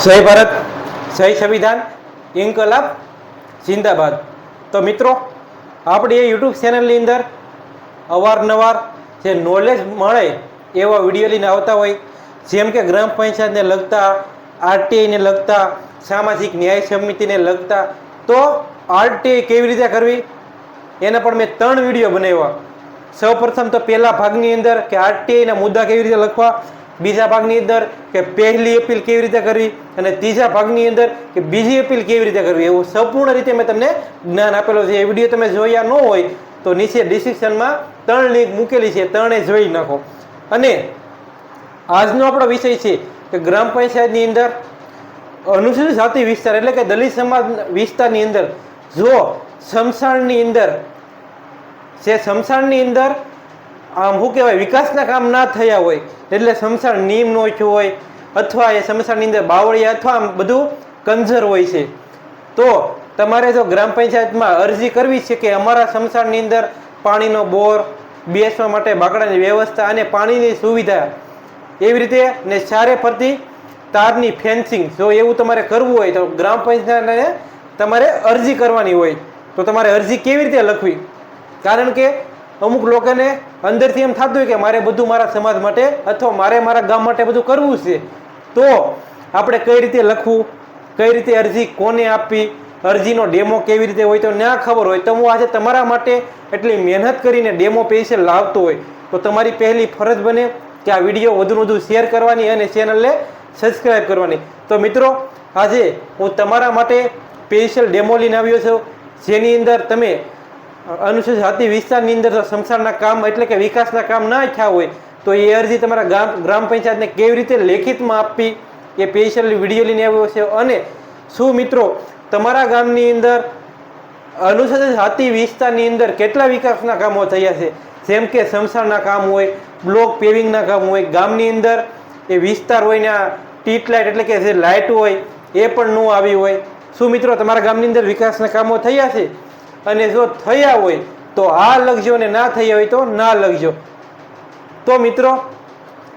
जय भारत, जय संविधान, इनकलाब जिंदाबाद। तो मित्रों, अपनी यूट्यूब चेनल अंदर अवारनवार जे नॉलेज मळे एवा विडियो लईने आवता होय, जेम के ग्राम पंचायत ने लगता, आरटीआई ने लगता, सामाजिक न्याय समिति ने लगता। तो आरटीआई केवी रीते करवी एना पर मैं 3 विडियो बनाव्या। सौ प्रथम तो पहला भागनी अंदर के आरटीआई ना मुद्दा केवी रीते लखवा, बीजा भागनी अंदर के पहली अपील केवी रीते करवी અને ત્રીજા ભાગની અંદર કે બીજી અપીલ કેવી રીતે કરવી એવું સંપૂર્ણ રીતે મેં તમને જ્ઞાન આપેલો છે। એ વિડીયો તમે જોયા ન હોય તો નીચે ડિસ્ક્રિપ્શનમાં 3 લિંક મૂકેલી છે, 3 જોઈ નાખો। અને આજનો આપણો વિષય છે કે ગ્રામ પંચાયતની અંદર અનુસૂચિત જાતિ વિસ્તાર એટલે કે દલિત સમાજ વિસ્તારની અંદર જો સ્મશાનની અંદર આમ શું કહેવાય વિકાસના કામ ના થયા હોય એટલે સ્મશાન નિયમ નો થયો હોય अथवा ए समस्यानी अंदर बावड़िया अथवा बधु कंजर होय छे तो तमारे जो ग्राम पंचायत में अरजी करवी छे के अमारा समशाननी अंदर पाणीनो बोर, बेसवा माटे बाकडानी व्यवस्था अने पाणीनी सुविधा एवी रीते ने चारे फरती तारनी फेन्सिंग जो एवुं तमारे करवुं होय तो ग्राम पंचायतने तमारे अरजी करवानी होय। तो तमारे अरजी केवी रीते लखवी, कारण के अमुक लोकोने अंदरथी एम थतुं होय के मारे बधुं मारा समाज माटे अथवा मारे मारा गाम माटे बधुं करवुं छे। तो આપણે કઈ રીતે લખવું, કઈ રીતે અરજી કોને આપવી, અરજીનો ડેમો કેવી રીતે હોય તો ના ખબર હોય તો હું આજે તમારા માટે એટલી મહેનત કરીને ડેમો સ્પેશિયલ લાવતો હોય તો તમારી પહેલી ફરજ બને કે આ વિડીયો વધુ વધુ શેર કરવાની અને ચેનલને સબસ્ક્રાઇબ કરવાની। તો મિત્રો આજે હું તમારા માટે સ્પેશિયલ ડેમો લઈને આવ્યો છું જેની અંદર તમે અનુસૂચિત જાતિ વિસ્તારની અંદર સ્મશાનના કામ એટલે કે વિકાસના કામ ના થયા હોય तो ये अरजी तमारा ग्राम पंचायत ने केवी रीते लेखित में आपी ये स्पेशल विडियो लईने आव्यो छे। अने शुं मित्रों तमारा गामनी अंदर अनुसूचित जाति विस्तारनी अंदर केटला विकासना कामो थया छे, जेम के स्मशानना काम होय, ब्लॉक पेविंगना काम होय, गामनी अंदर ए विस्तार होय ने स्ट्रीट लाइट एटले के जे लाइट होय ए पण न आवी होय। शुं मित्रों तमारा गामनी अंदर विकासना कामो थया छे? अने जो थया होय तो आ लखजो ने ना थया होय तो ना लखजो। तो मित्रों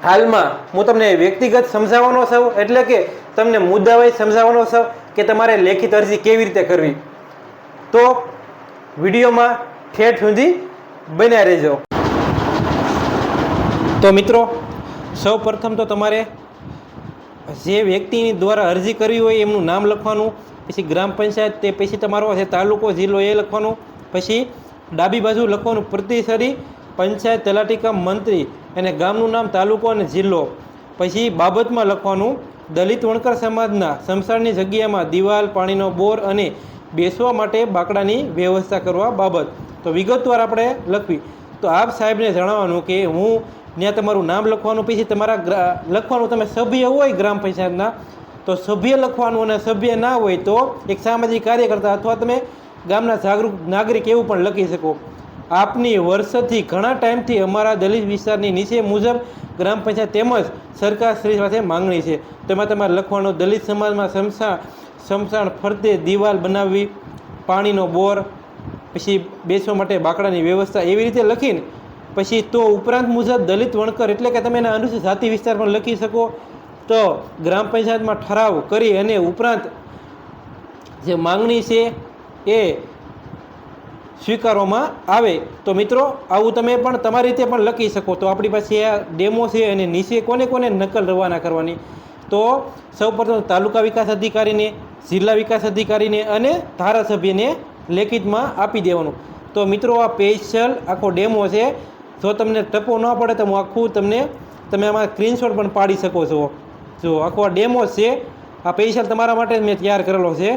हाल में हूँ तमने व्यक्तिगत समझावानो छुं एटले के तमने मुद्दावाई समझावानो छुं के तमारे लेखित अरजी केवी रीते करवी। तो विडियो में ठेठ सुधी बन्या रहेजो। तो मित्रों सौ प्रथम तो तमारे जे व्यक्ति द्वारा अरजी करवी होय एमनुं नाम लखवानुं, पछी ग्राम पंचायत ते पछी तमारो तालुको जिल्लो ए लखवानुं, पछी डाबी बाजू लखवानुं प्रतिसरी पंचायत तलाटी कम मंत्री अने गामनुं नाम तालुको अने जिल्लो, पछी बाबतमां लखवानुं दलित वणकर समाजना स्मशाननी जग्यामां दीवाल, पाणीनो बोर अने बेसवा माटे बाकडानी व्यवस्था करवा बाबत। तो विगतवार आपणे लखवी। तो आप साहेबने जणाववानुं के हूँ त्यां तमारुं नाम लखवानुं, पछी तमारा लखवानुं तमे सभ्य होय ग्राम पंचायतना तो सभ्य लखवानुं अने सभ्य ना होय तो एक सामाजिक कार्यकर्ता अथवा तमे गामना जागरूक नागरिक एवुं पण लखी शको। आपनी वर्षथी घणा टाइमथी अमारा दलित विस्तारनी नीचे मुजब ग्राम पंचायत तेमज सरकार श्री साथे मांगणी छे। तेमां तमारे लखवानुं दलित समाजमां स्मशान फरते दीवाल बनाववी, पाणीनो बोर, पछी बेसवा माटे बाकडानी व्यवस्था एवी रीते लखीने पछी तो उपरांत मुजब दलित वणकर एटले के तमे एना अनुसूचित जाति विस्तार पण लखी शको। तो ग्राम पंचायतमां ठराव करी अने उपरांत जे मांगणी छे ए स्वीकारोमां आवे। तो मित्रों आवुं तमे पण तमारी रीते पण लखी शको। तो आपणी पासे आ डेमो छे अने नीचे कोने कोने नकल रवाना करवानी। तो सौप्रथम तालुका विकास अधिकारी ने, जिल्ला विकास अधिकारी ने अने धारासभ्यने लेखितमां आपी देवानुं। तो मित्रों आ स्पेशल आखो डेमो छे, जो तमने टपो न पड़े तो हूँ आखुं तमे आमां स्क्रीनशॉट पण पाड़ी शको छो। जो आखो आ डेमो छे आ स्पेशल तमारा माटे मैं तैयार करेलो छे।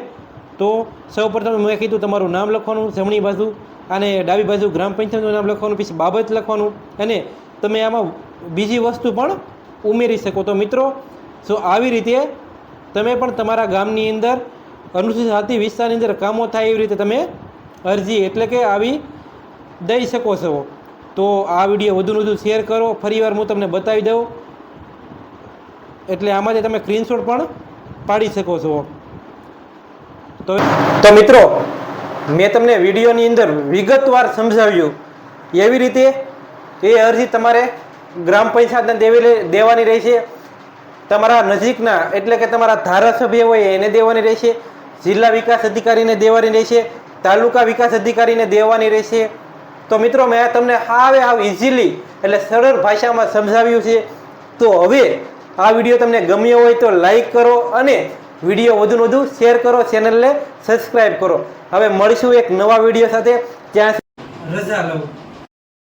तो सौ प्रथम मैं कीधुं तमारुं नाम लखवानुं जमणी बाजू अने डाबी बाजू ग्राम पंचायतनुं नाम लखवानुं, पछी बाबत लखवानुं अने तमे आमां बीजी वस्तु पण उमेरी शको। तो मित्रों जो आवी रीते तमे पण तमारा गामनी अंदर अनुसूचित जाति विस्तारनी अंदर कामो थाय एवी रीते तमे अरजी एटले के आवी दई शको छो। तो आ विडियो वधु वधु शेर करो। फरीवार हूँ तमने बतावी दऊं एटले आमांथी तमे स्क्रीनशॉट पण पाड़ी शको छो। तो मित्रों मैं तमने विडियोनी अंदर विगतवार समझाव्युं एवी रीते ए अरजी तमारे ग्राम पंचायतने देवानी रहेशे। તમારા નજીકના એટલે કે તમારા ધારાસભ્ય હોય એને દેવાની રહેશે, જિલ્લા વિકાસ અધિકારીને દેવાની રહેશે, તાલુકા વિકાસ અધિકારીને દેવાની રહેશે. તો મિત્રો મેં તમને હાવ ઇઝીલી એટલે સરળ ભાષામાં સમજાવ્યું છે. તો હવે આ વિડીયો તમને ગમ્યો હોય તો લાઈક કરો અને વિડીયો વધુને વધુ શેર કરો, ચેનલને સબસ્ક્રાઈબ કરો. હવે મળીશું એક નવા વિડીયો સાથે. ત્યાં રજા લઉં.